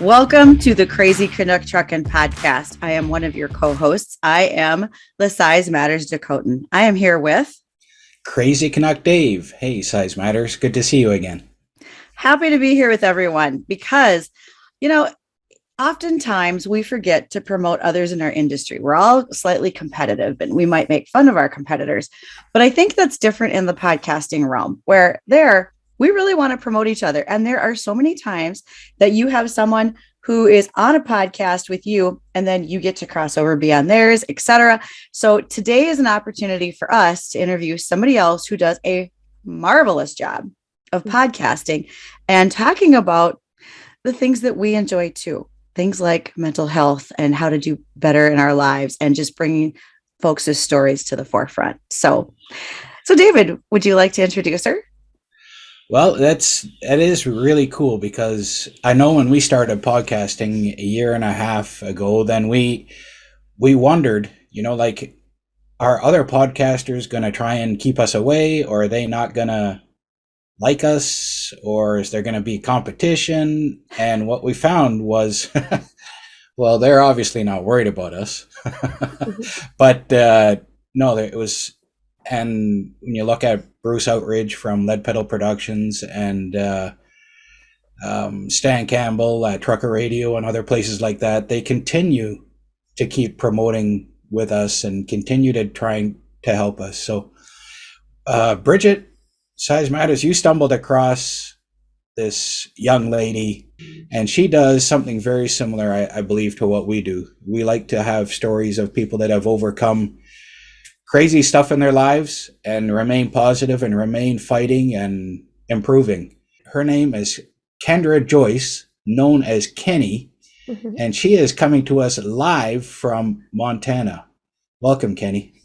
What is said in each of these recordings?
Welcome to the Crazy Canuck Truckin' Podcast. I am one of your co-hosts. I am the Size Matters Dakotan. I am here with Crazy Canuck Dave. Hey, Size Matters. Good to see you again. Happy to be here with everyone because, oftentimes we forget to promote others in our industry. We're all slightly competitive and we might make fun of our competitors, but I think that's different in the podcasting realm where we really want to promote each other. And there are so many times that you have someone who is on a podcast with you, and then you get to cross over beyond theirs, etc. So today is an opportunity for us to interview somebody else who does a marvelous job of podcasting and talking about the things that we enjoy too. Things like mental health and how to do better in our lives and just bringing folks' stories to the forefront. So David, would you like to introduce her? Well, that is really cool because I know when we started podcasting a year and a half ago, then we wondered, like, are other podcasters going to try and keep us away, or are they not going to like us, or is there going to be competition? And what we found was, well, they're obviously not worried about us, but no, it was. And when you look at Bruce Outridge from Lead Pedal Productions and Stan Campbell at Trucker Radio and other places like that, they continue to keep promoting with us and continue to trying to help us. So, Bridget, Size Matters, you stumbled across this young lady, and she does something very similar, I believe, to what we do. We like to have stories of people that have overcome crazy stuff in their lives and remain positive and remain fighting and improving. Her name is Kendra Joyce, known as Kenny, and she is coming to us live from Montana. Welcome, Kenny.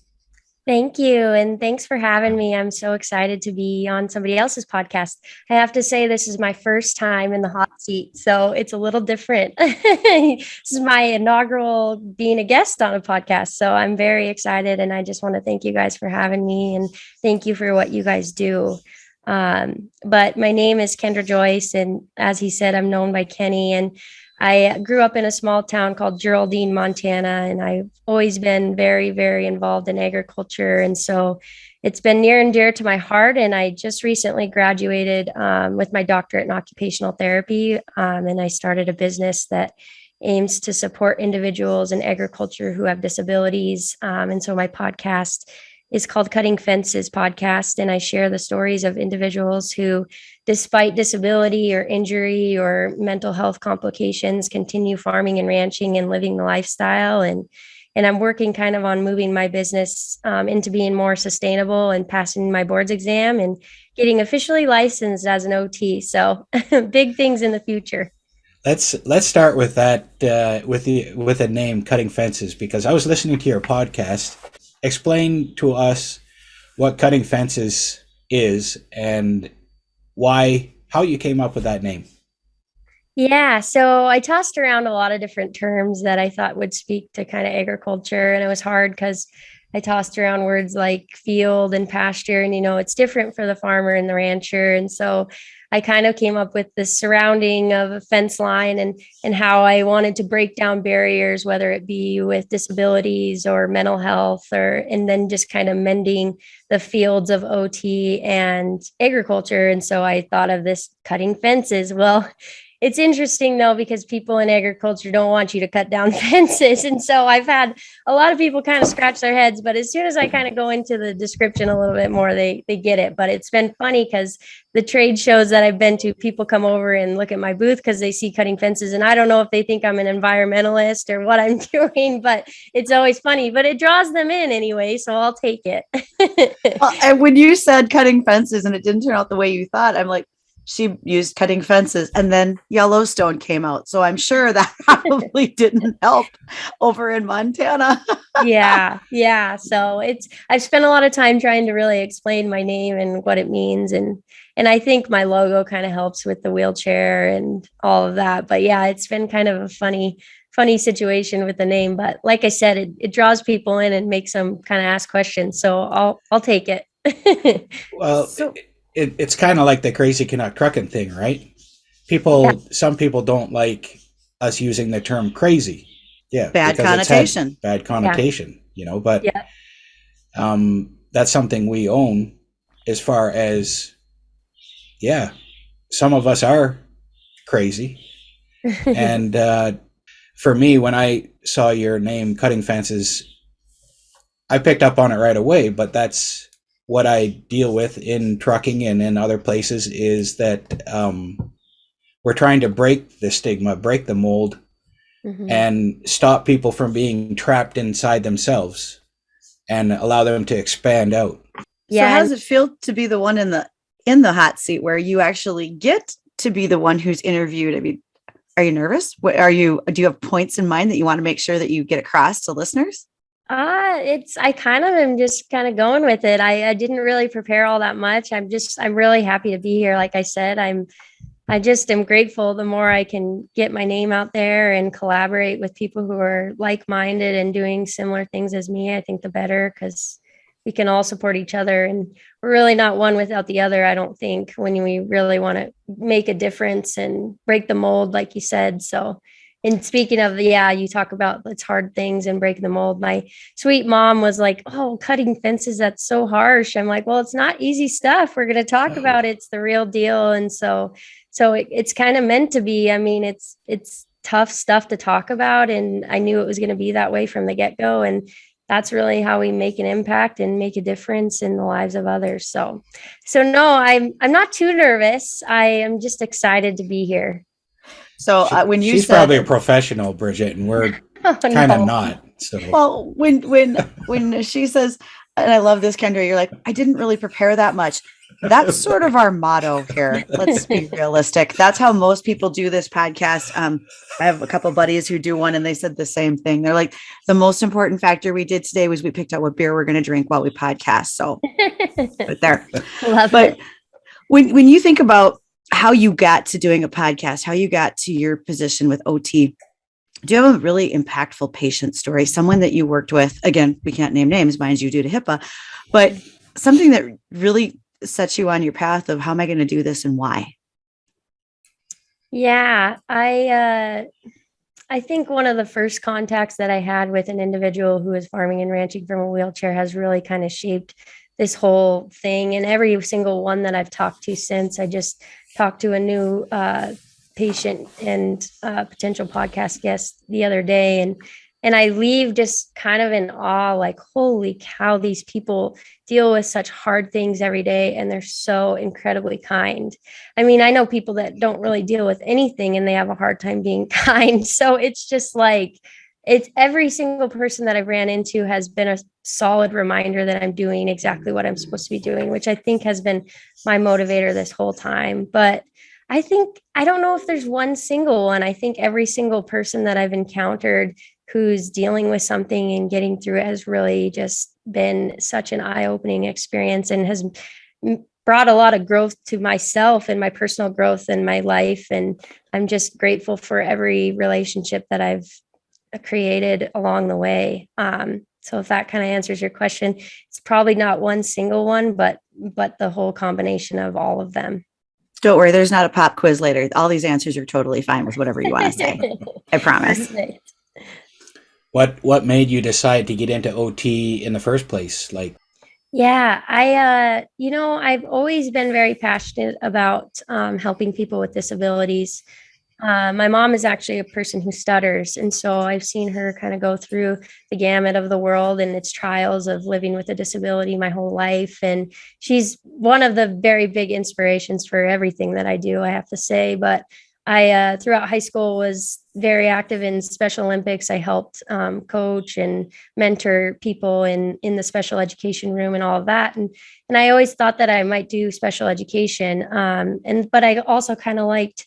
Thank you. And thanks for having me. I'm so excited to be on somebody else's podcast. I have to say, this is my first time in the hot seat, so it's a little different. This is my inaugural being a guest on a podcast. So I'm very excited. And I just want to thank you guys for having me and thank you for what you guys do. But my name is Kendra Joyce. And as he said, I'm known by Kenny. And I grew up in a small town called Geraldine, Montana, and I've always been very, very involved in agriculture. And so it's been near and dear to my heart. And I just recently graduated with my doctorate in occupational therapy. And I started a business that aims to support individuals in agriculture who have disabilities. And so my podcast is called Cutting Fences Podcast. And I share the stories of individuals who, despite disability or injury or mental health complications, continue farming and ranching and living the lifestyle. And I'm working kind of on moving my business into being more sustainable and passing my boards exam and getting officially licensed as an OT. So big things in the future. Let's start with that, with the name Cutting Fences, because I was listening to your podcast. Explain to us what Cutting Fences is and how you came up with that name. Yeah, so I tossed around a lot of different terms that I thought would speak to kind of agriculture. And it was hard because I tossed around words like field and pasture, and, it's different for the farmer and the rancher. And so I kind of came up with this surrounding of a fence line and how I wanted to break down barriers, whether it be with disabilities or mental health, and then just kind of mending the fields of OT and agriculture. And so I thought of this Cutting Fences. Well, it's interesting, though, because people in agriculture don't want you to cut down fences. And so I've had a lot of people kind of scratch their heads. But as soon as I kind of go into the description a little bit more, they get it. But it's been funny because the trade shows that I've been to, people come over and look at my booth because they see Cutting Fences. And I don't know if they think I'm an environmentalist or what I'm doing, but it's always funny. But it draws them in anyway, so I'll take it. Well, and when you said Cutting Fences and it didn't turn out the way you thought, I'm like, she used Cutting Fences and then Yellowstone came out. So I'm sure that probably didn't help over in Montana. Yeah. So I've spent a lot of time trying to really explain my name and what it means. And I think my logo kind of helps with the wheelchair and all of that. But yeah, it's been kind of a funny situation with the name. But like I said, it draws people in and makes them kind of ask questions. So I'll take it. Well, it's kind of like the Crazy Canuck Trucking thing, right? Some people don't like us using the term crazy. Yeah, Bad because it's had connotation. bad connotation, but Yeah. that's something we own as far as, yeah, some of us are crazy. And for me, when I saw your name, Cutting Fences, I picked up on it right away, but that's what I deal with in trucking and in other places, is that we're trying to break the stigma, break the mold, and stop people from being trapped inside themselves and allow them to expand out. So how Yeah. does it feel to be the one in the hot seat where you actually get to be the one who's interviewed? I mean, are you nervous? Do you have points in mind that you want to make sure that you get across to listeners? I kind of am just kind of going with it. I didn't really prepare all that much. I'm really happy to be here. Like I said, I just am grateful. The more I can get my name out there and collaborate with people who are like-minded and doing similar things as me, I think the better, because we can all support each other, and we're really not one without the other, I don't think, when we really want to make a difference and break the mold, like you said. So, and speaking of, yeah, you talk about it's hard things and breaking the mold. My sweet mom was like, "Oh, cutting fences, that's so harsh." I'm like, "Well, it's not easy stuff. We're going to talk about it. It's the real deal." And so it's kind of meant to be. I mean, it's tough stuff to talk about, and I knew it was going to be that way from the get-go. And that's really how we make an impact and make a difference in the lives of others. So no, I'm not too nervous. I am just excited to be here. So when you she's said, probably a professional, Bridget, and we're kind of not. So well, when she says, and I love this, Kendra, you're like, I didn't really prepare that much. That's sort of our motto here. Let's be realistic. That's how most people do this podcast. I have a couple of buddies who do one, and they said the same thing. They're like, the most important factor we did today was we picked out what beer we're going to drink while we podcast. So right there. Love But it. when you think about how you got to doing a podcast, how you got to your position with OT, do you have a really impactful patient story? Someone that you worked with, again, we can't name names, mind you, due to HIPAA, but something that really sets you on your path of how am I going to do this and why? Yeah, I think one of the first contacts that I had with an individual who was farming and ranching from a wheelchair has really kind of shaped this whole thing. And every single one that I've talked to since, I just talked to a new patient and potential podcast guest the other day, and I leave just kind of in awe, like, holy cow, these people deal with such hard things every day, and they're so incredibly kind. I mean, I know people that don't really deal with anything and they have a hard time being kind. So it's just like, it's every single person that I've ran into has been a solid reminder that I'm doing exactly what I'm supposed to be doing, which I think has been my motivator this whole time. But I think, I don't know if there's one single one. I think every single person that I've encountered who's dealing with something and getting through it has really just been such an eye-opening experience, and has brought a lot of growth to myself and my personal growth in my life. And I'm just grateful for every relationship that I've created along the way. So if that kind of answers your question, it's probably not one single one, but the whole combination of all of them. Don't worry, there's not a pop quiz later. All these answers are totally fine with whatever you want to say. I promise. Perfect. what made you decide to get into OT in the first place? Like, Yeah, I've always been very passionate about helping people with disabilities. My mom is actually a person who stutters, and so I've seen her kind of go through the gamut of the world and its trials of living with a disability my whole life. And she's one of the very big inspirations for everything that I do, I have to say. But I, throughout high school, was very active in Special Olympics. I helped coach and mentor people in the special education room and all of that. And I always thought that I might do special education. But I also kind of liked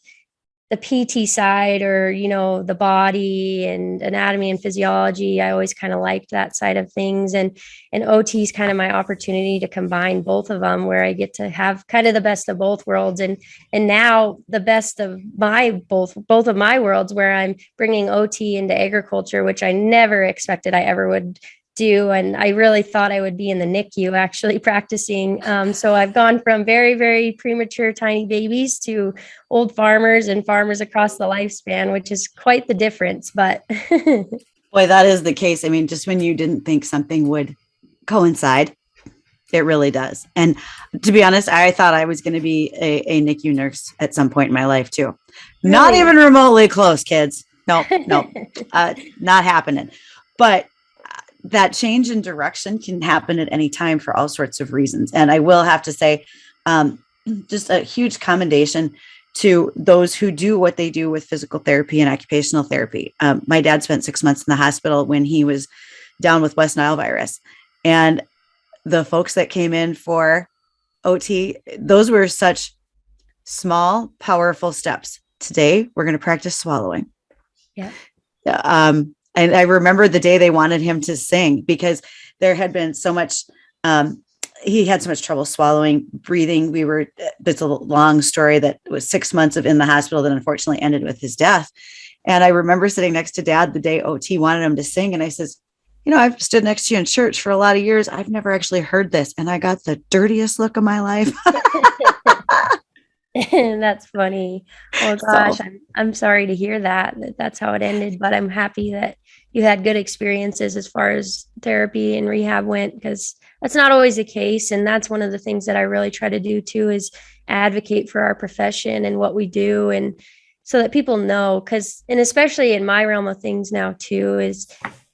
the PT side, or, the body and anatomy and physiology. I always kind of liked that side of things. And OT is kind of my opportunity to combine both of them, where I get to have kind of the best of both worlds. And now the best of both of my worlds, where I'm bringing OT into agriculture, which I never expected I ever would do. And I really thought I would be in the NICU actually practicing. So I've gone from very, very premature tiny babies to old farmers and farmers across the lifespan, which is quite the difference. But Boy, that is the case. I mean, just when you didn't think something would coincide, it really does. And to be honest, I thought I was going to be a NICU nurse at some point in my life too. Really? Not even remotely close, kids. No, not happening. But that change in direction can happen at any time for all sorts of reasons. And I will have to say, just a huge commendation to those who do what they do with physical therapy and occupational therapy. My dad spent 6 months in the hospital when he was down with West Nile virus. And the folks that came in for OT, those were such small, powerful steps. Today, we're going to practice swallowing. Yeah. And I remember the day they wanted him to sing because there had been so much, he had so much trouble swallowing, breathing. It's a long story that was 6 months of in the hospital that unfortunately ended with his death. And I remember sitting next to Dad the day OT wanted him to sing. And I says, I've stood next to you in church for a lot of years. I've never actually heard this. And I got the dirtiest look of my life. That's funny. Oh gosh, I'm sorry to hear that's how it ended, but I'm happy that you had good experiences as far as therapy and rehab went, because that's not always the case. And that's one of the things that I really try to do too, is advocate for our profession and what we do. And so that people know, and especially in my realm of things now too, is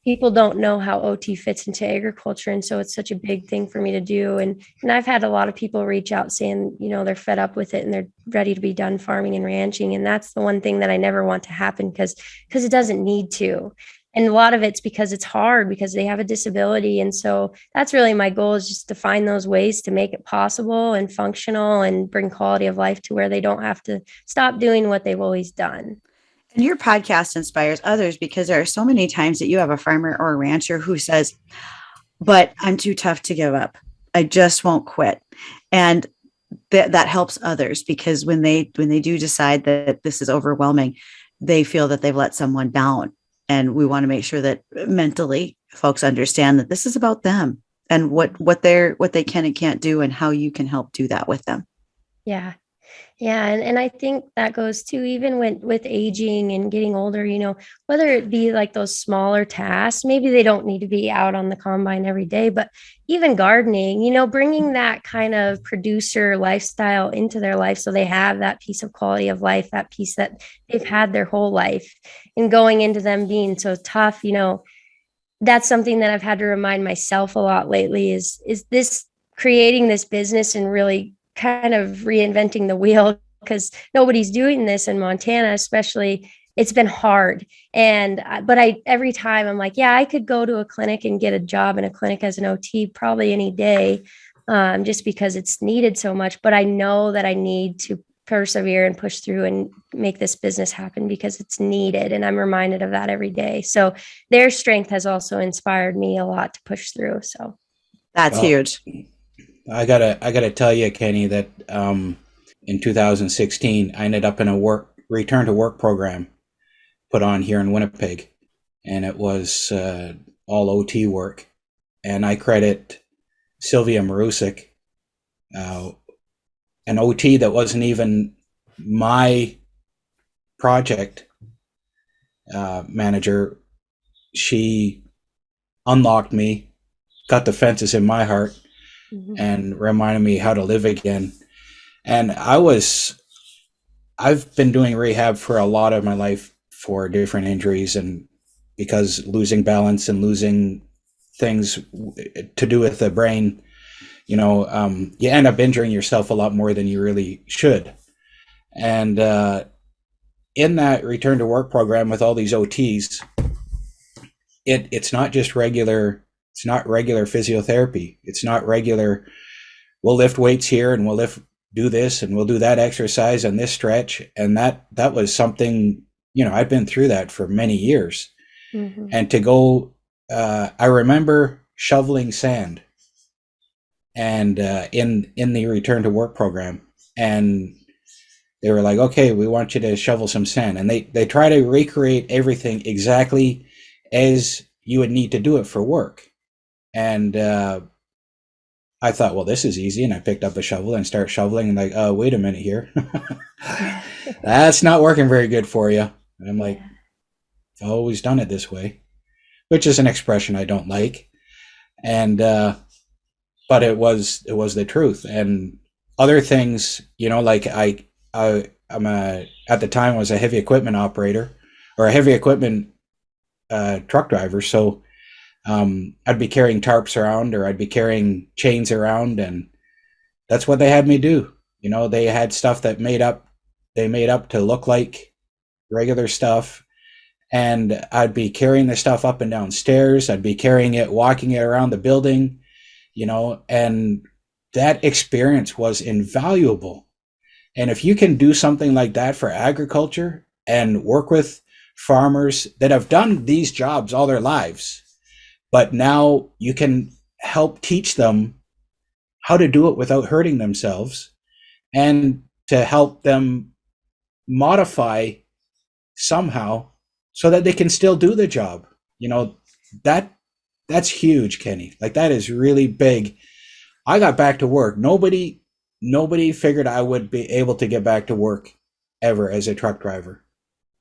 people don't know how OT fits into agriculture. And so it's such a big thing for me to do. And I've had a lot of people reach out saying, they're fed up with it and they're ready to be done farming and ranching. And that's the one thing that I never want to happen because it doesn't need to. And a lot of it's because it's hard because they have a disability. And so that's really my goal, is just to find those ways to make it possible and functional and bring quality of life to where they don't have to stop doing what they've always done. And your podcast inspires others because there are so many times that you have a farmer or a rancher who says, but I'm too tough to give up. I just won't quit. And that helps others, because when they do decide that this is overwhelming, they feel that they've let someone down. And we want to make sure that mentally folks understand that this is about them and what they can and can't do, and how you can help do that with them. Yeah. Yeah. And I think that goes too, even with aging and getting older, whether it be like those smaller tasks, maybe they don't need to be out on the combine every day, but even gardening, bringing that kind of producer lifestyle into their life, so they have that piece of quality of life, that piece that they've had their whole life, and going into them being so tough, that's something that I've had to remind myself a lot lately, is this creating this business and really kind of reinventing the wheel, because nobody's doing this in Montana, especially. It's been hard. But every time I'm like, yeah, I could go to a clinic and get a job in a clinic as an OT probably any day, just because it's needed so much. But I know that I need to persevere and push through and make this business happen because it's needed. And I'm reminded of that every day. So their strength has also inspired me a lot to push through. So that's huge. I gotta tell you, Kenny, that in 2016, I ended up in a return to work program put on here in Winnipeg, and it was all OT work. And I credit Sylvia Marusik, an OT that wasn't even my project manager. She unlocked me, got the fences in my heart, and reminded me how to live again. And I've been doing rehab for a lot of my life for different injuries, and because losing balance and losing things to do with the brain, you end up injuring yourself a lot more than you really should. And in that return to work program with all these OTs, it's not just regular. It's not regular physiotherapy. It's not regular, we'll lift weights here and we'll do this and we'll do that exercise and this stretch. And that was something, I've been through that for many years. Mm-hmm. And to go, I remember shoveling sand and in the return to work program, and they were like, okay, we want you to shovel some sand. And they try to recreate everything exactly as you would need to do it for work. And I thought, well, this is easy. And I picked up a shovel and start shoveling and like, oh, wait a minute here. That's not working very good for you. And I'm like, I've always done it this way, which is an expression I don't like. And, but it was the truth. And other things, like I'm at the time I was a heavy equipment operator or a heavy equipment truck driver. So I'd be carrying tarps around or I'd be carrying chains around, and that's what they had me do. They had stuff that they made up to look like regular stuff. And I'd be carrying the stuff up and down stairs. I'd be carrying it, walking it around the building, and that experience was invaluable. And if you can do something like that for agriculture and work with farmers that have done these jobs all their lives, but now you can help teach them how to do it without hurting themselves and to help them modify somehow so that they can still do the job. That's huge, Kenny. Like, that is really big. I got back to work. Nobody figured I would be able to get back to work ever as a truck driver.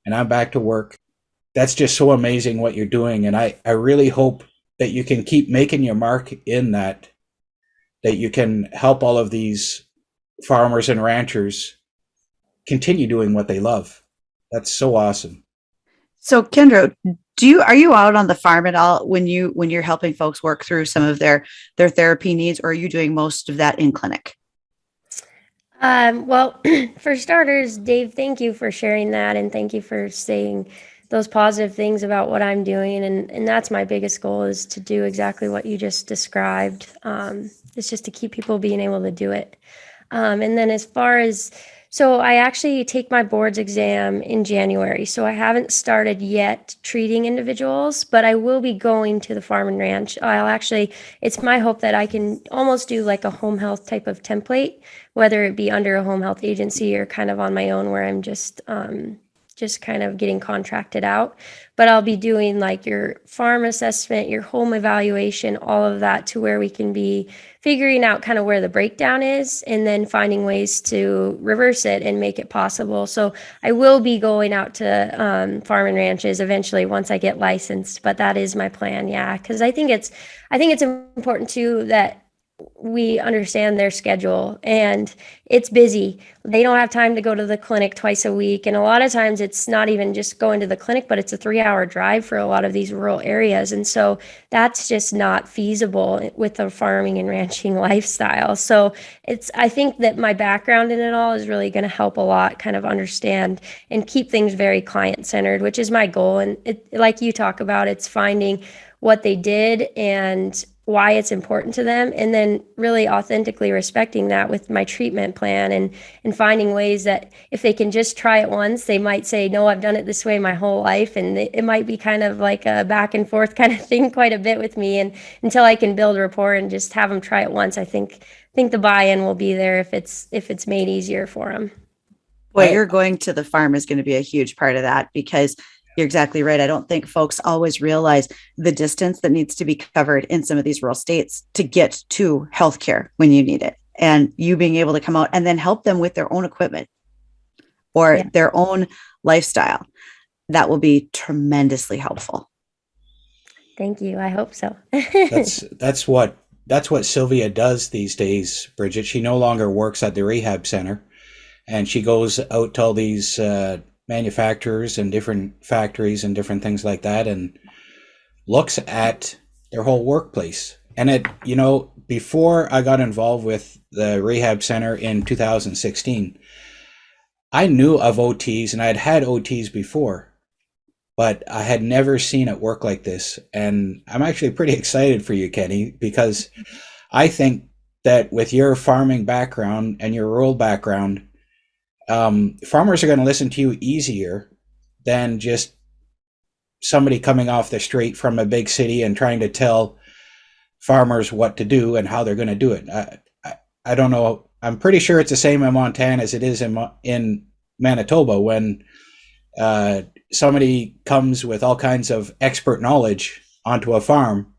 And I'm back to work. That's just so amazing what you're doing. And I really hope that you can keep making your mark in that you can help all of these farmers and ranchers continue doing what they love. That's so awesome. So Kendra, are you out on the farm at all when you're helping folks work through some of their therapy needs, or are you doing most of that in clinic? Well, for starters, Dave, thank you for sharing that, and thank you for saying those positive things about what I'm doing. And that's my biggest goal, is to do exactly what you just described. It's just to keep people being able to do it. And then so I actually take my boards exam in January. So I haven't started yet treating individuals, but I will be going to the farm and ranch. It's my hope that I can almost do like a home health type of template, whether it be under a home health agency or kind of on my own, where I'm just kind of getting contracted out. But I'll be doing like your farm assessment, your home evaluation, all of that, to where we can be figuring out kind of where the breakdown is, and then finding ways to reverse it and make it possible. So I will be going out to farm and ranches eventually once I get licensed, but that is my plan. Yeah, because I think it's important too that we understand their schedule, and it's busy. They don't have time to go to the clinic twice a week. And a lot of times it's not even just going to the clinic, but it's a 3-hour drive for a lot of these rural areas. And so that's just not feasible with the farming and ranching lifestyle. So I think that my background in it all is really going to help a lot kind of understand and keep things very client-centered, which is my goal. And like you talk about, it's finding what they did and why it's important to them, and then really authentically respecting that with my treatment plan, and finding ways that if they can just try it once, they might say, no, I've done it this way my whole life. And it might be kind of like a back and forth kind of thing quite a bit with me, and until I can build rapport and just have them try it once, I think the buy-in will be there if it's made easier for them. Boy, you're going to the farm is going to be a huge part of that, because you're exactly right. I don't think folks always realize the distance that needs to be covered in some of these rural states to get to healthcare when you need it. And you being able to come out and then help them with their own equipment or their own lifestyle, that will be tremendously helpful. Thank you. I hope so. That's what Sylvia does these days, Bridget. She no longer works at the rehab center, and she goes out to all these manufacturers and different factories and different things like that, and looks at their whole workplace. And before I got involved with the rehab center in 2016, I knew of OTs, and I had OTs before, but I had never seen it work like this. And I'm actually pretty excited for you, Kenny, because I think that with your farming background and your rural background, farmers are going to listen to you easier than just somebody coming off the street from a big city and trying to tell farmers what to do and how they're going to do it. I don't know. I'm pretty sure it's the same in Montana as it is in Manitoba. When somebody comes with all kinds of expert knowledge onto a farm,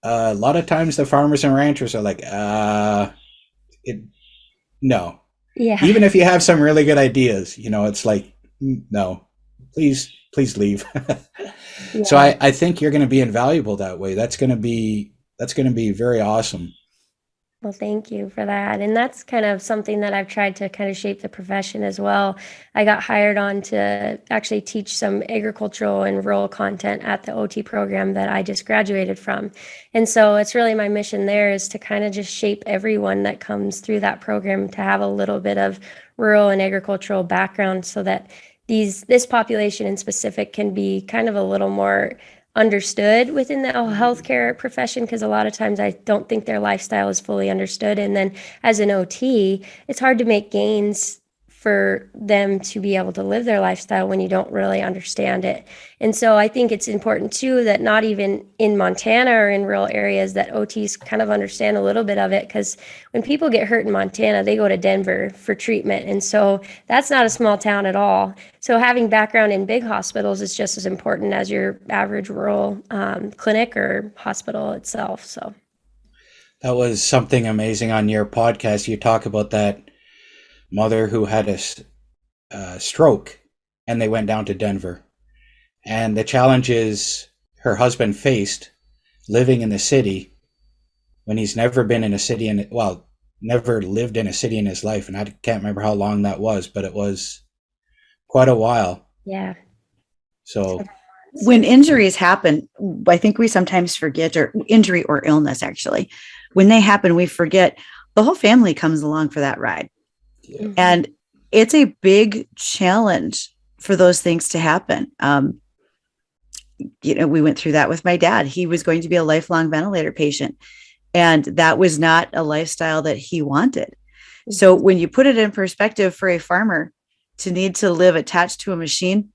a lot of times the farmers and ranchers are like, it, no. Yeah. Even if you have some really good ideas, it's like, no, please leave. Yeah. So I think you're going to be invaluable that way. That's going to be very awesome. Well, thank you for that. And that's kind of something that I've tried to kind of shape the profession as well. I got hired on to actually teach some agricultural and rural content at the OT program that I just graduated from. And so it's really my mission there is to kind of just shape everyone that comes through that program to have a little bit of rural and agricultural background so that this population in specific can be kind of a little more understood within the healthcare profession, because a lot of times I don't think their lifestyle is fully understood. And then as an OT, it's hard to make gains for them to be able to live their lifestyle when you don't really understand it. And so I think it's important too that not even in Montana or in rural areas that OTs kind of understand a little bit of it, because when people get hurt in Montana, they go to Denver for treatment. And so that's not a small town at all. So having background in big hospitals is just as important as your average rural clinic or hospital itself. So that was something amazing on your podcast. You talk about that mother who had a stroke and they went down to Denver. And the challenges her husband faced living in the city when he's never been in a city never lived in a city in his life. And I can't remember how long that was, but it was quite a while. Yeah. So when injuries happen, I think we sometimes forget, or injury or illness, actually, when they happen, we forget the whole family comes along for that ride. Yeah. And it's a big challenge for those things to happen. We went through that with my dad. He was going to be a lifelong ventilator patient, and that was not a lifestyle that he wanted. So when you put it in perspective for a farmer to need to live attached to a machine,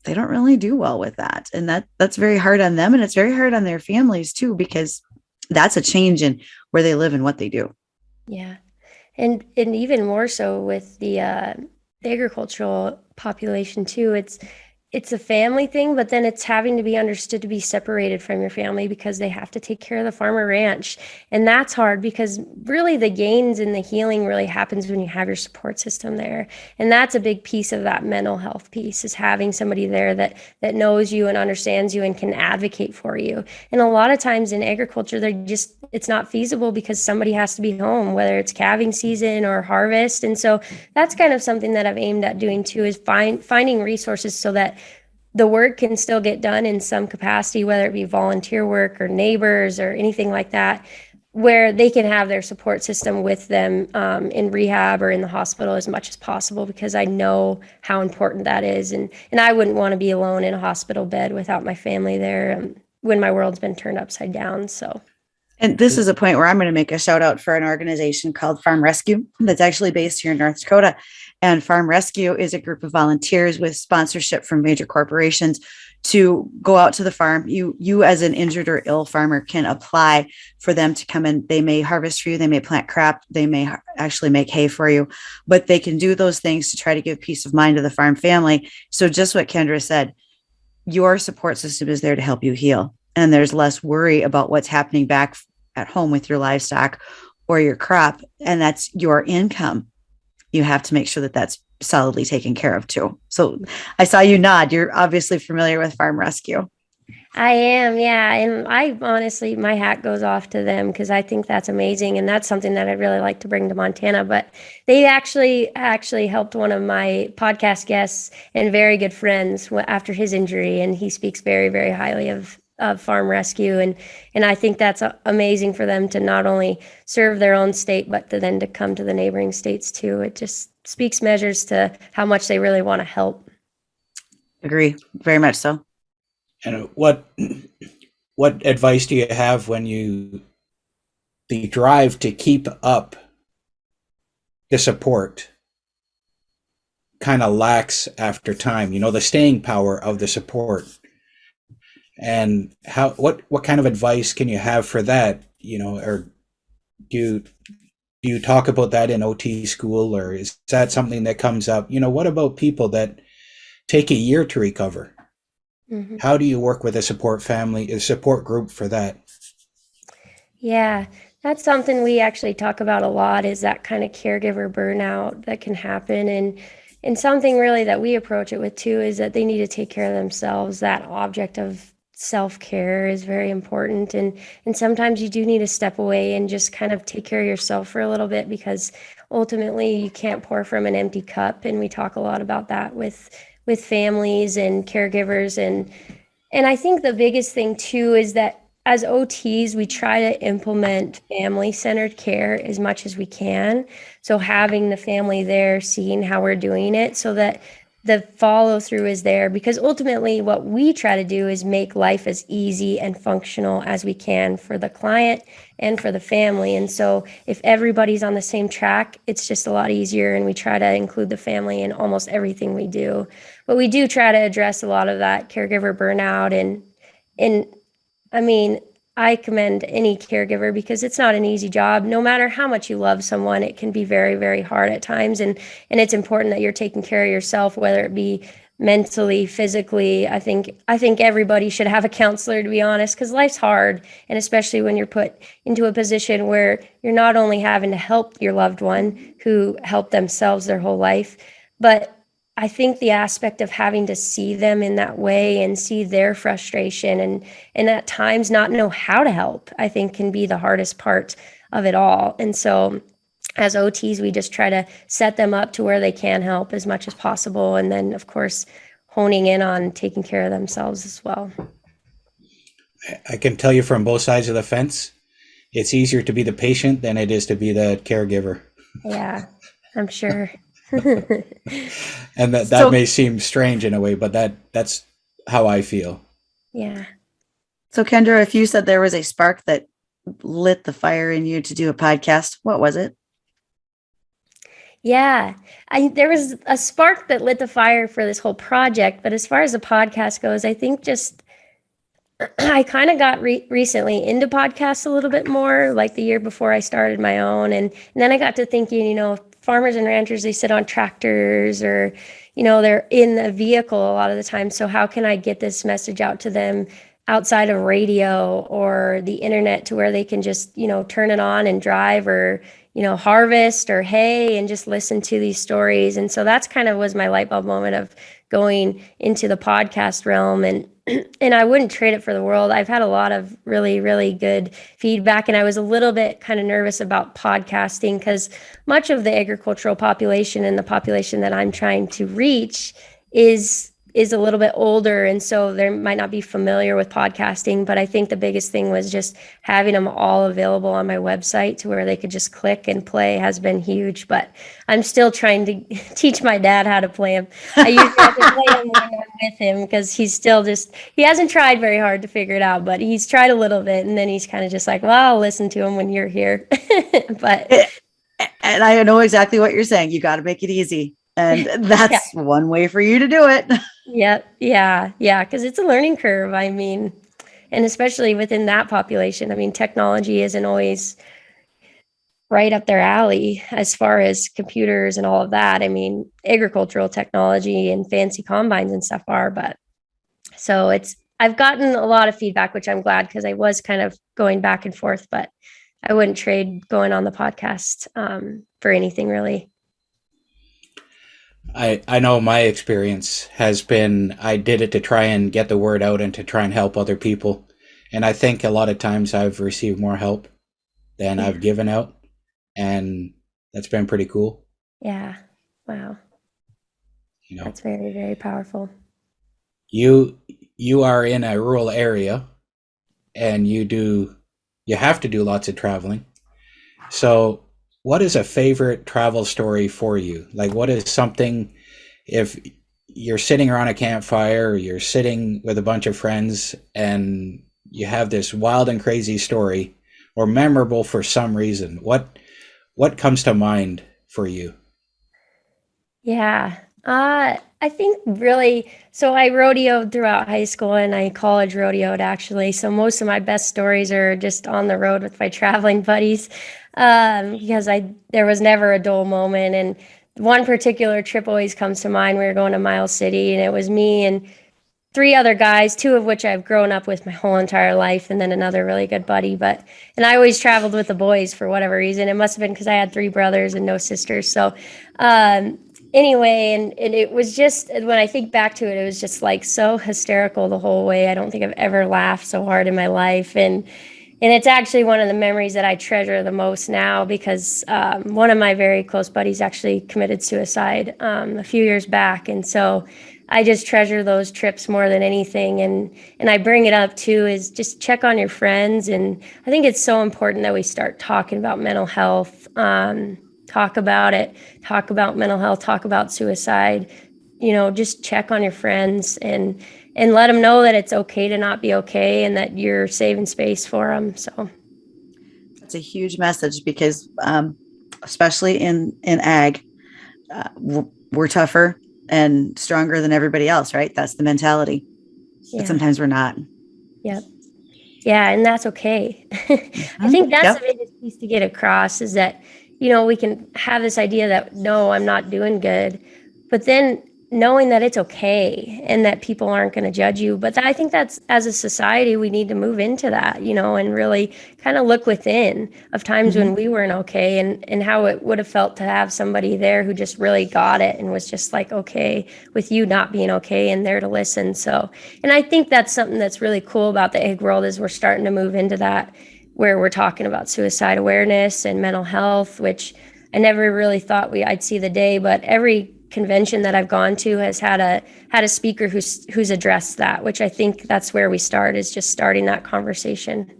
they don't really do well with that. And that's very hard on them. And it's very hard on their families too, because that's a change in where they live and what they do. Yeah. And even more so with the agricultural population too. It's a family thing, but then it's having to be understood to be separated from your family because they have to take care of the farm or ranch. And that's hard because really the gains and the healing really happens when you have your support system there. And that's a big piece of that mental health piece, is having somebody there that knows you and understands you and can advocate for you. And a lot of times in agriculture, it's not feasible because somebody has to be home, whether it's calving season or harvest. And so that's kind of something that I've aimed at doing too, is finding resources so that the work can still get done in some capacity, whether it be volunteer work or neighbors or anything like that, where they can have their support system with them in rehab or in the hospital as much as possible, because I know how important that is. And I wouldn't want to be alone in a hospital bed without my family there when my world's been turned upside down. So. And this is a point where I'm going to make a shout out for an organization called Farm Rescue that's actually based here in North Dakota. And Farm Rescue is a group of volunteers with sponsorship from major corporations to go out to the farm. You as an injured or ill farmer can apply for them to come in. They may harvest for you. They may plant crop. They may actually make hay for you, but they can do those things to try to give peace of mind to the farm family. So just what Kendra said, your support system is there to help you heal. And there's less worry about what's happening back at home with your livestock or your crop. And that's your income. You have to make sure that that's solidly taken care of too. So I saw you nod. You're obviously familiar with Farm Rescue. I am, yeah. And I honestly, my hat goes off to them because I think that's amazing. And that's something that I'd really like to bring to Montana. But they actually helped one of my podcast guests and very good friends after his injury. And he speaks very, very highly of Farm Rescue. And I think that's amazing for them to not only serve their own state, but then to come to the neighboring states too. It just speaks measures to how much they really want to help. Agree. Very much so. And what advice do you have when the drive to keep up the support kind of lacks after time, the staying power of the support? And what kind of advice can you have for that, or do you talk about that in OT school, or is that something that comes up? What about people that take a year to recover? Mm-hmm. How do you work with a support group for that? Yeah, that's something we actually talk about a lot, is that kind of caregiver burnout that can happen. And something really that we approach it with too is that they need to take care of themselves. That object of self-care is very important. And sometimes you do need to step away and just kind of take care of yourself for a little bit, because ultimately you can't pour from an empty cup. And we talk a lot about that with families and caregivers. And I think the biggest thing too is that as OTs, we try to implement family-centered care as much as we can. So having the family there, seeing how we're doing it, so that the follow through is there, because ultimately what we try to do is make life as easy and functional as we can for the client and for the family. And so if everybody's on the same track, it's just a lot easier, and we try to include the family in almost everything we do. But we do try to address a lot of that caregiver burnout. And I mean, I commend any caregiver, because it's not an easy job. No matter how much you love someone, it can be very, very hard at times. And it's important that you're taking care of yourself, whether it be mentally, physically. I think everybody should have a counselor, to be honest, because life's hard. And especially when you're put into a position where you're not only having to help your loved one who helped themselves their whole life, but I think the aspect of having to see them in that way and see their frustration and at times not know how to help, I think can be the hardest part of it all. And so as OTs, we just try to set them up to where they can help as much as possible. And then, of course, honing in on taking care of themselves as well. I can tell you from both sides of the fence, it's easier to be the patient than it is to be the caregiver. Yeah, I'm sure. And that So, may seem strange in a way, but that's how I feel. Yeah. so Kendra, if you said there was a spark that lit the fire in you to do a podcast, what was it? Yeah, there was a spark that lit the fire for this whole project. But as far as the podcast goes, I think just I kind of got recently into podcasts a little bit more, like the year before I started my own. And then I got to thinking, farmers and ranchers, they sit on tractors, or, they're in a vehicle a lot of the time. So how can I get this message out to them outside of radio or the internet, to where they can just, turn it on and drive, or, harvest or hay, and just listen to these stories. And so that's kind of was my light bulb moment of going into the podcast realm. And I wouldn't trade it for the world. I've had a lot of really, really good feedback, and I was a little bit kind of nervous about podcasting, because much of the agricultural population and the population that I'm trying to reach is a little bit older, and so they might not be familiar with podcasting. But I think the biggest thing was just having them all available on my website, to where they could just click and play, has been huge. But I'm still trying to teach my dad how to play them. I usually have to play them when I'm with him, because he hasn't tried very hard to figure it out, but he's tried a little bit, and then he's kind of just like, well, I'll listen to him when you're here. But And I know exactly what you're saying. You got to make it easy. And that's one way for you to do it. yeah, because it's a learning curve. I mean, and especially within that population, I mean, technology isn't always right up their alley as far as computers and all of that. I mean, agricultural technology and fancy combines and stuff are, but so I've gotten a lot of feedback, which I'm glad, because I was kind of going back and forth, but I wouldn't trade going on the podcast for anything, really. I know my experience has been, I did it to try and get the word out and to try and help other people. And I think a lot of times I've received more help than I've given out. And that's been pretty cool. Yeah. Wow. That's very, very powerful. You are in a rural area, and you have to do lots of traveling. So what is a favorite travel story for you? Like, what is something, if you're sitting around a campfire, or you're sitting with a bunch of friends, and you have this wild and crazy story, or memorable for some reason, what comes to mind for you? Yeah. I think really, so I rodeoed throughout high school, and I college rodeoed actually. So most of my best stories are just on the road with my traveling buddies, because there was never a dull moment. And one particular trip always comes to mind. We were going to Miles City, and it was me and three other guys, two of which I've grown up with my whole entire life, and then another really good buddy. And I always traveled with the boys for whatever reason. It must have been because I had three brothers and no sisters. So, anyway, and it was just, when I think back to it, it was just like so hysterical the whole way. I don't think I've ever laughed so hard in my life. And it's actually one of the memories that I treasure the most now, because one of my very close buddies actually committed suicide a few years back. And so I just treasure those trips more than anything. And I bring it up too, is just check on your friends. And I think it's so important that we start talking about mental health, talk about it, talk about mental health, talk about suicide, just check on your friends and let them know that it's okay to not be okay and that you're saving space for them. So it's a huge message, because especially in ag, we're tougher and stronger than everybody else, right? That's the mentality. yeah. But sometimes we're not. Yep. Yeah, and that's okay. I think that's the biggest piece to get across, is that, we can have this idea that, no, I'm not doing good, but then knowing that it's okay and that people aren't going to judge you. But I think that's, as a society, we need to move into that, and really kind of look within of times when we weren't okay, and how it would have felt to have somebody there who just really got it and was just like, okay with you not being okay, and there to listen. So, and I think that's something that's really cool about the ag world, is we're starting to move into that, where we're talking about suicide awareness and mental health, which I never really thought I'd see the day, but every convention that I've gone to has had a speaker who's addressed that, which I think that's where we start, is just starting that conversation.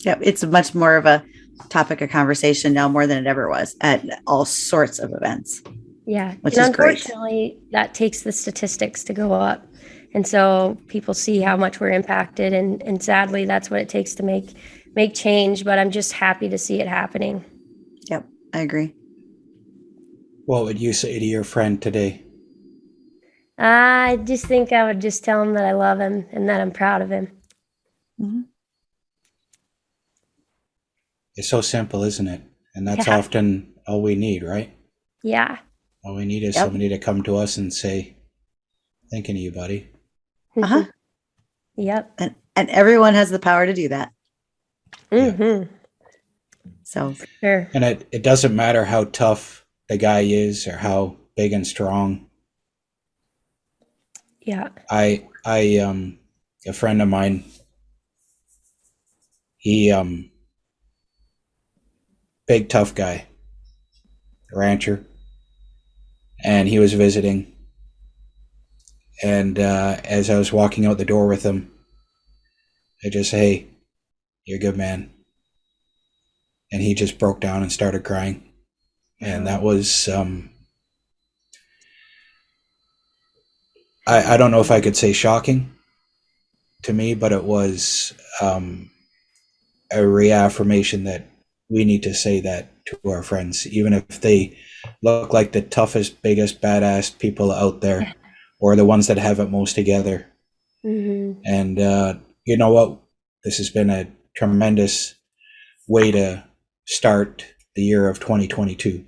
Yeah, it's much more of a topic of conversation now, more than it ever was, at all sorts of events. Yeah, which and is great. Unfortunately, that takes the statistics to go up, and so people see how much we're impacted, and sadly, that's what it takes to make change. But I'm just happy to see it happening. Yep, I agree. What would you say to your friend today? I just think I would just tell him that I love him and that I'm proud of him. Mm-hmm. It's so simple, isn't it? And that's Yeah. often all we need, right? Yeah. All we need is somebody to come to us and say, thinking of you, buddy. Uh-huh. Yep. And everyone has the power to do that. Mm-hmm. So Sure. And it doesn't matter how tough the guy is or how big and strong. Yeah. I a friend of mine, he big tough guy, rancher, and he was visiting, and as I was walking out the door with him, I just said, "Hey, you're a good man," and he just broke down and started crying. And that was I don't know if I could say shocking to me, but it was a reaffirmation that we need to say that to our friends, even if they look like the toughest, biggest, badass people out there, or the ones that have it most together. Mm-hmm. And you know what? This has been a tremendous way to start the year of 2022.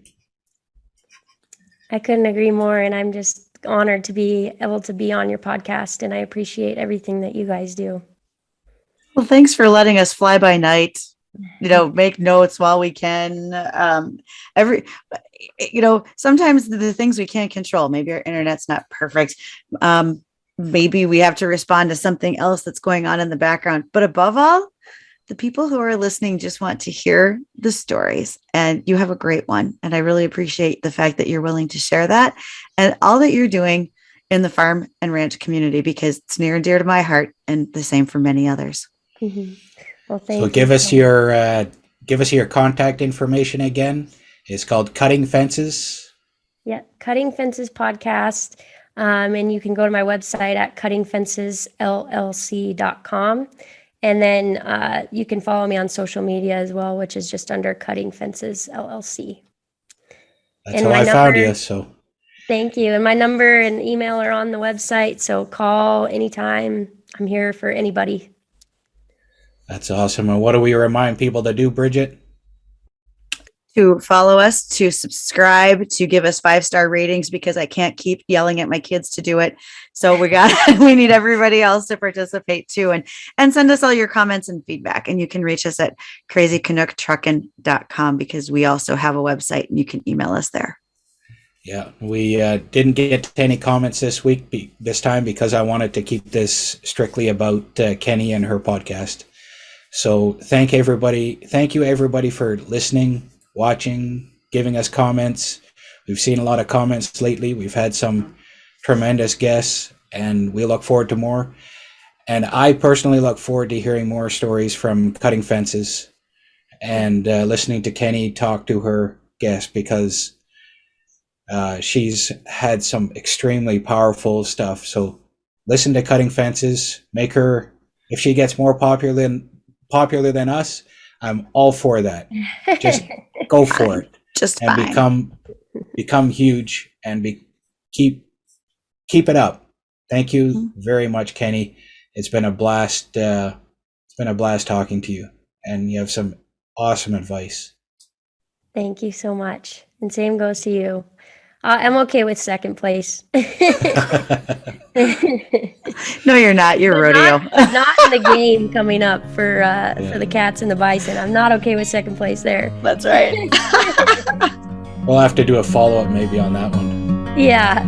I couldn't agree more, and I'm just honored to be able to be on your podcast, and I appreciate everything that you guys do. well, thanks for letting us fly by night, make notes while we can. Sometimes the things we can't control, maybe our internet's not perfect. Maybe we have to respond to something else that's going on in the background. But above all, the people who are listening just want to hear the stories, and you have a great one. And I really appreciate the fact that you're willing to share that and all that you're doing in the farm and ranch community, because it's near and dear to my heart, and the same for many others. Mm-hmm. Well, thank So you. give us your contact information again. It's called Cutting Fences. Yeah, Cutting Fences Podcast. And you can go to my website at cuttingfencesllc.com. And then you can follow me on social media as well, which is just under Cutting Fences LLC. That's how I found you. So thank you. And my number and email are on the website. So call anytime. I'm here for anybody. That's awesome. And what do we remind people to do, Bridget? to follow us, to subscribe, to give us 5-star ratings, because I can't keep yelling at my kids to do it. So we need everybody else to participate too, and send us all your comments and feedback. And you can reach us at crazycanooktruckin.com, because we also have a website and you can email us there. Yeah, we didn't get any comments this time because I wanted to keep this strictly about Kenny and her podcast. So thank you everybody for listening, watching, giving us comments. We've seen a lot of comments lately. We've had some tremendous guests, and we look forward to more. And I personally look forward to hearing more stories from Cutting Fences and listening to Kenny talk to her guest, because she's had some extremely powerful stuff. So listen to Cutting Fences. Make her, if she gets more popular than us, I'm all for that. Just go for it. Just and become huge, and keep it up. Thank you very much, Kenny. It's been a blast. It's been a blast talking to you, and you have some awesome advice. Thank you so much. And same goes to you. I'm okay with second place. No, you're not. You're rodeo. Not in the game coming up for the Cats and the Bison. I'm not okay with second place there. That's right. We'll have to do a follow-up maybe on that one. Yeah.